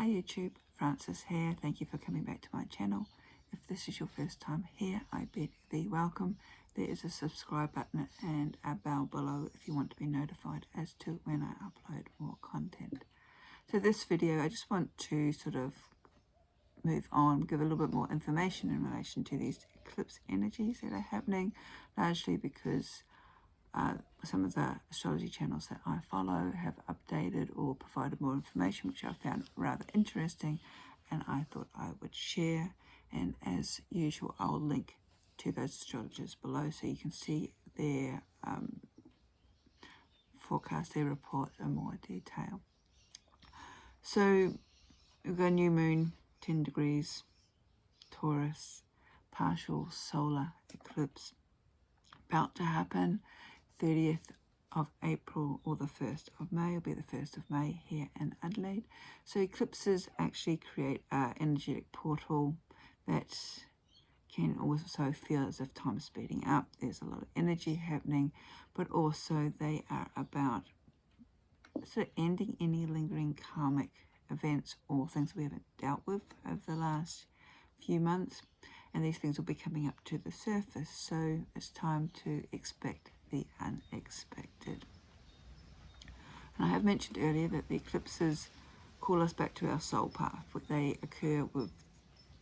Hi YouTube, Francis here. Thank you for coming back to my channel. If this is your first time here, I bid thee welcome. There is a subscribe button and a bell below if you want to be notified as to when I upload more content. So this video, I just want to sort of move on, give a little bit more information in relation to these eclipse energies that are happening, largely because some of the astrology channels that I follow have updated or provided more information, which I found rather interesting, and I thought I would share. And as usual, I'll link to those astrologers below so you can see their forecast, their report in more detail. So we've got a new moon, 10 degrees, Taurus, partial solar eclipse about to happen. 30th of April or the 1st of May will be the 1st of May here in Adelaide. So eclipses actually create an energetic portal that can also feel as if time is speeding up. There's a lot of energy happening, but also they are about sort of ending any lingering karmic events or things we haven't dealt with over the last few months. And these things will be coming up to the surface. So it's time to expect the unexpected. And I have mentioned earlier that the eclipses call us back to our soul path. They occur when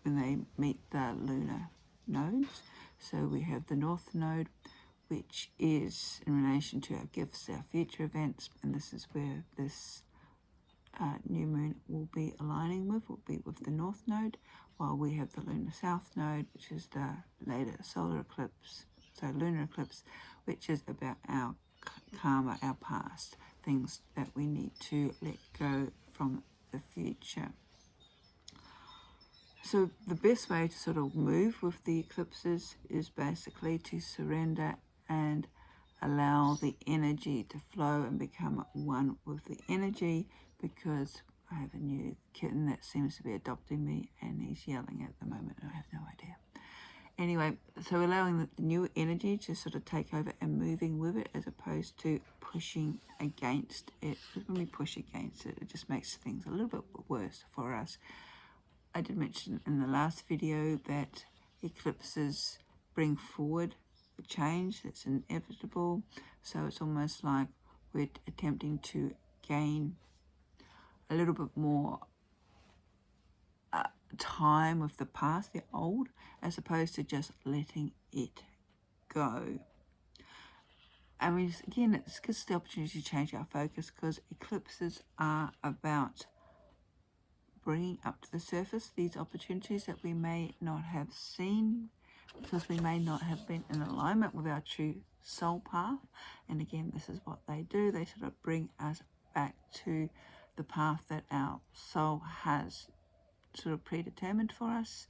they meet the lunar nodes. So we have the North Node, which is in relation to our gifts, our future events, and this is where this new moon will be aligning with, will be with the North Node, while we have the lunar South Node, which is the later solar eclipse, so lunar eclipse, which is about our karma, our past, things that we need to let go from the future. So the best way to sort of move with the eclipses is basically to surrender and allow the energy to flow and become one with the energy, because I have a new kitten that seems to be adopting me and he's yelling at the moment. I have no idea. Anyway, so allowing the new energy to sort of take over and moving with it as opposed to pushing against it. Because when we push against it, it just makes things a little bit worse for us. I did mention in the last video that eclipses bring forward a change that's inevitable. So it's almost like we're attempting to gain a little bit more time with the past, the old, as opposed to just letting it go. I mean, again, it gives us the opportunity to change our focus, because eclipses are about bringing up to the surface these opportunities that we may not have seen, because we may not have been in alignment with our true soul path. And again, this is what they do. They sort of bring us back to the path that our soul has sort of predetermined for us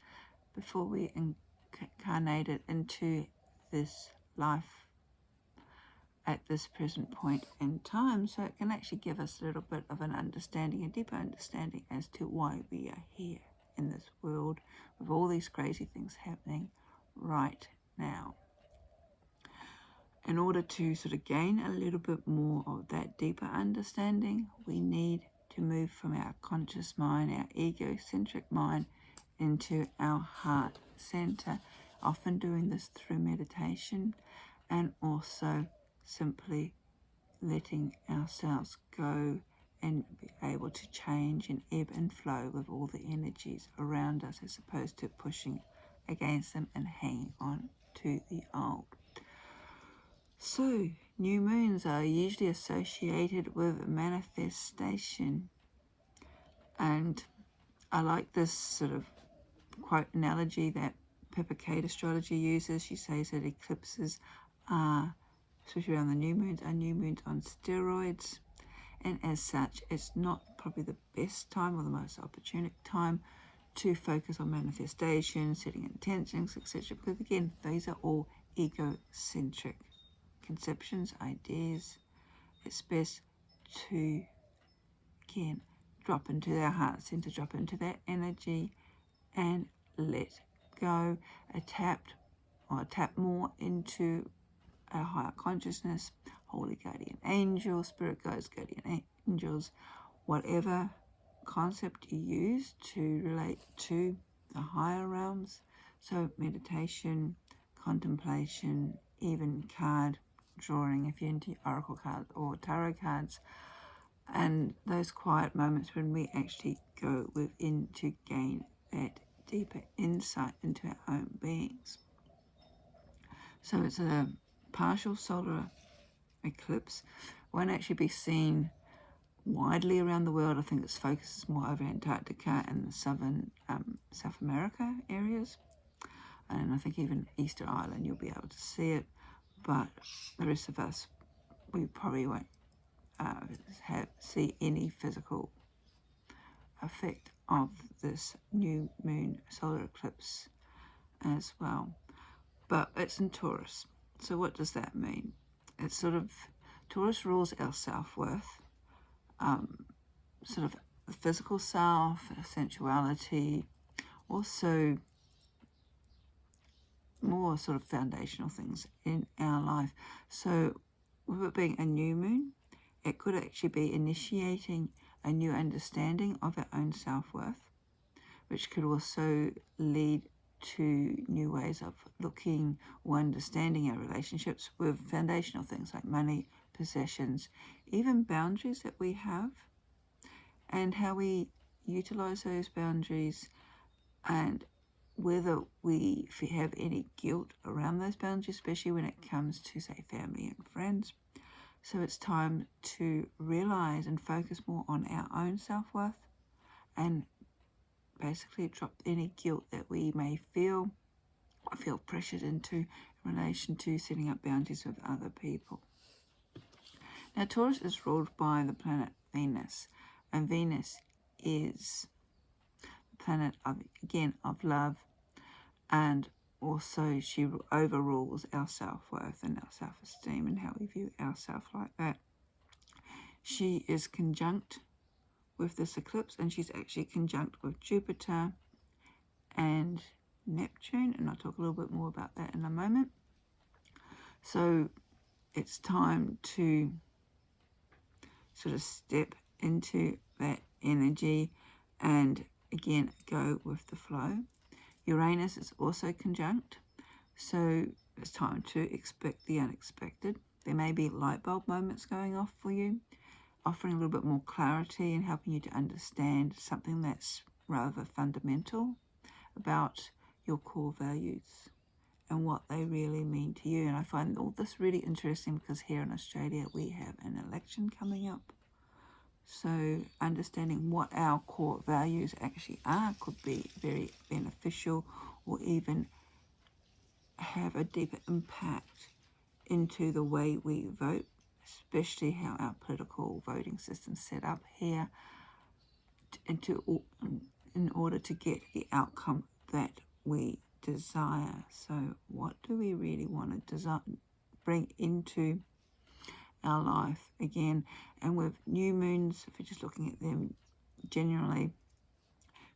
before we incarnated into this life at this present point in time. So it can actually give us a little bit of an understanding, a deeper understanding as to why we are here in this world with all these crazy things happening right now. In order to sort of gain a little bit more of that deeper understanding, we need to move from our conscious mind, our egocentric mind, into our heart center, often doing this through meditation, and also simply letting ourselves go and be able to change and ebb and flow with all the energies around us, as opposed to pushing against them and hanging on to the old. So, new moons are usually associated with manifestation. And I like this sort of quote analogy that Pippa Kate Astrology uses. She says that eclipses are, especially around the new moons, are new moons on steroids. And as such, it's not probably the best time or the most opportune time to focus on manifestation, setting intentions, etc. Because again, these are all egocentric conceptions, ideas. It's best to, again, drop into our heart center, drop into that energy and let go. Tap more into our higher consciousness, holy guardian angels, spirit guides, guardian angels, whatever concept you use to relate to the higher realms. So meditation, contemplation, even card drawing if you're into oracle cards or tarot cards, and those quiet moments when we actually go within to gain that deeper insight into our own beings. So it's a partial solar eclipse. Won't actually be seen widely around the world. I think its focus is more over Antarctica and the southern South America areas, and I think even Easter Island you'll be able to see it, but the rest of us, we probably won't see any physical effect of this new moon solar eclipse as well. But it's in Taurus, so what does that mean? It's sort of, Taurus rules our self-worth, sort of the physical self, sensuality, also more sort of foundational things in our life. So with it being a new moon, it could actually be initiating a new understanding of our own self-worth, which could also lead to new ways of looking or understanding our relationships with foundational things like money, possessions, even boundaries that we have, and how we utilize those boundaries, and whether we have any guilt around those boundaries, especially when it comes to, say, family and friends. So it's time to realize and focus more on our own self-worth and basically drop any guilt that we may feel or feel pressured into in relation to setting up boundaries with other people. Now, Taurus is ruled by the planet Venus, and Venus is the planet of, again, of love, and also she overrules our self-worth and our self-esteem and how we view ourselves like that. She is conjunct with this eclipse, and she's actually conjunct with Jupiter and Neptune, and I'll talk a little bit more about that in a moment. So it's time to sort of step into that energy and again go with the flow. Uranus is also conjunct, so it's time to expect the unexpected. There may be light bulb moments going off for you, offering a little bit more clarity and helping you to understand something that's rather fundamental about your core values and what they really mean to you. And I find all this really interesting because here in Australia we have an election coming up. So understanding what our core values actually are could be very beneficial, or even have a deeper impact into the way we vote, especially how our political voting system's set up here, in order to get the outcome that we desire. So what do we really want to bring into our life again? And with new moons, if we're just looking at them generally,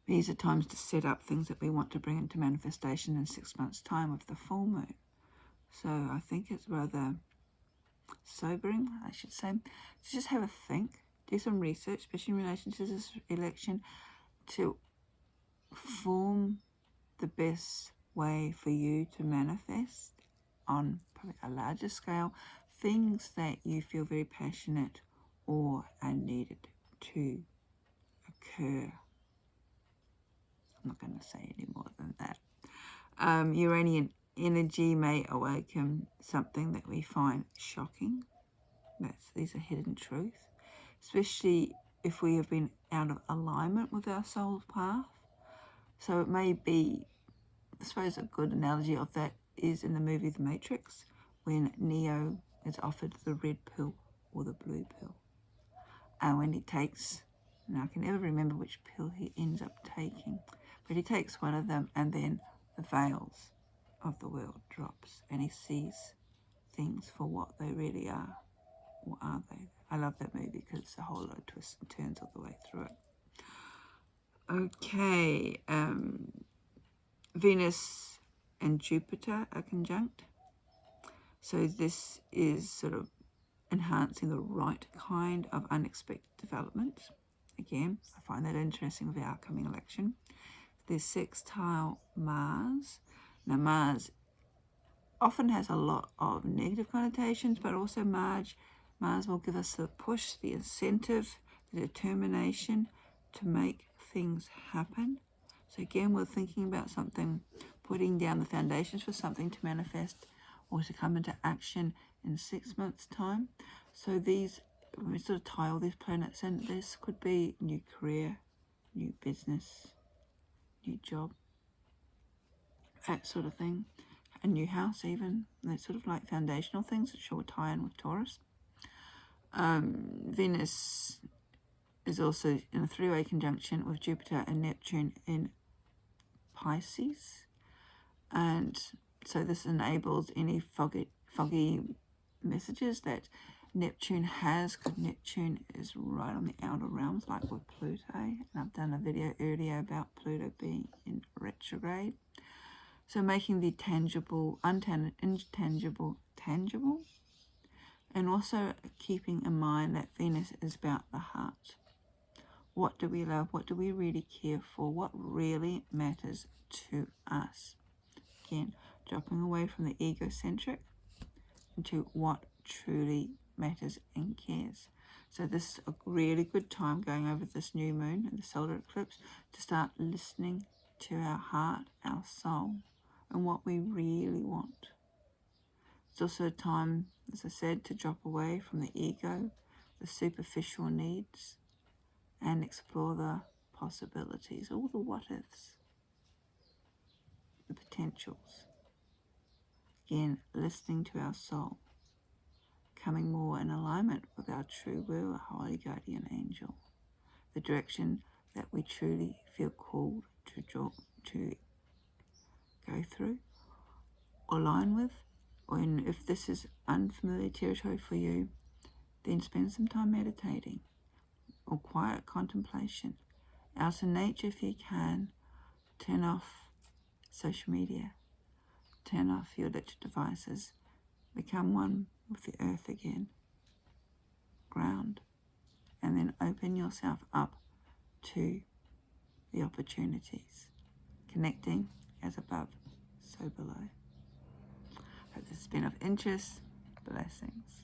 these are times to set up things that we want to bring into manifestation in 6 months' time with the full moon. So I think it's rather sobering, I should say, to just have a think, do some research, especially in relation to this election, to form the best way for you to manifest on probably a larger scale things that you feel very passionate or are needed to occur. I'm not going to say any more than that. Uranian energy may awaken something that we find shocking. These are hidden truths, especially if we have been out of alignment with our soul's path. So it may be, I suppose a good analogy of that is in the movie The Matrix, when Neo is offered the red pill or the blue pill. And when he takes, and I can never remember which pill he ends up taking, but he takes one of them, and then the veils of the world drops and he sees things for what they really are. Or are they? I love that movie because it's a whole lot of twists and turns all the way through it. Okay, Venus and Jupiter are conjunct. So this is sort of enhancing the right kind of unexpected development again, I find that interesting with the upcoming election. There's sextile Mars. Now Mars often has a lot of negative connotations, but also Mars will give us the push, the incentive, the determination to make things happen. So again, we're thinking about something, putting down the foundations for something to manifest or to come into action in 6 months' time. So these, when we sort of tie all these planets in, this could be new career, new business, new job, that sort of thing. A new house even, those sort of like foundational things that will tie in with Taurus. Venus is also in a three-way conjunction with Jupiter and Neptune in Pisces, and so this enables any foggy messages that Neptune has, because Neptune is right on the outer realms like with Pluto, and I've done a video earlier about Pluto being in retrograde. So making the tangible, intangible, tangible, and also keeping in mind that Venus is about the heart. What do we love? What do we really care for? What really matters to us? Again, dropping away from the egocentric into what truly matters and cares. So this is a really good time going over this new moon and the solar eclipse to start listening to our heart, our soul, and what we really want. It's also a time, as I said, to drop away from the ego, the superficial needs, and explore the possibilities, all the what-ifs, the potentials. Again, listening to our soul, coming more in alignment with our true will, our holy guardian angel, the direction that we truly feel called to go through, or align with. Or if this is unfamiliar territory for you, then spend some time meditating or quiet contemplation. Out in nature if you can. Turn off social media. Turn off your electric devices. Become one with the earth again. Ground. And then open yourself up to the opportunities. Connecting as above, so below. Hope this has been of interest. Blessings.